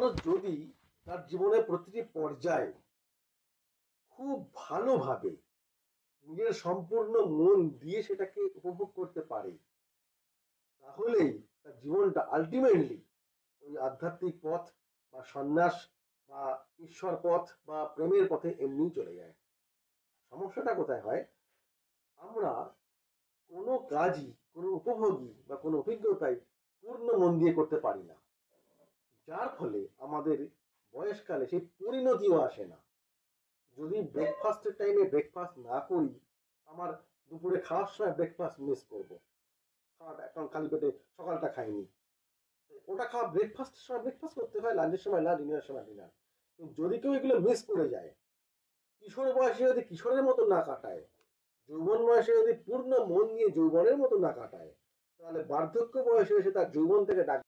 মানুষ যদি তার জীবনের প্রতিটি পর্যায়ে খুব ভালোভাবে নিজের সম্পূর্ণ মন দিয়ে সেটাকে উপভোগ করতে পারে, তাহলেই তার জীবনটা আলটিমেটলি ওই আধ্যাত্মিক পথ বা সন্ন্যাস বা ঈশ্বর পথ বা প্রেমের পথে এমনি চলে যায়। সমস্যাটা কোথায় হয়, আমরা কোনো কাজই, কোনো উপভোগী বা কোনো অভিজ্ঞতাই পূর্ণ মন দিয়ে করতে পারি না, যার ফলে আমাদের বয়সকালে সেই পরিণতিও আসে না। যদি ব্রেকফাস্টের টাইমে ব্রেকফাস্ট না করি, আমার দুপুরে খাওয়ার সময় ব্রেকফাস্ট মিস করবো, খাওয়াটা এখন খালি পেটে সকালটা খাইনি, ওটা খাওয়া ব্রেকফাস্টের সময় ব্রেকফাস্ট করতে হয়, লাঞ্চের সময় লাঞ্চ, ডিনারের সময় ডিনার। যদি কেউ এগুলো মিস করে যায়, কিশোর বয়সে যদি কিশোরের মতো না কাটায়, যৌবন বয়সে যদি পূর্ণ মন নিয়ে যৌবনের মতো না কাটায়, তাহলে বার্ধক্য বয়সে এসে তার যৌবন থেকে ডাক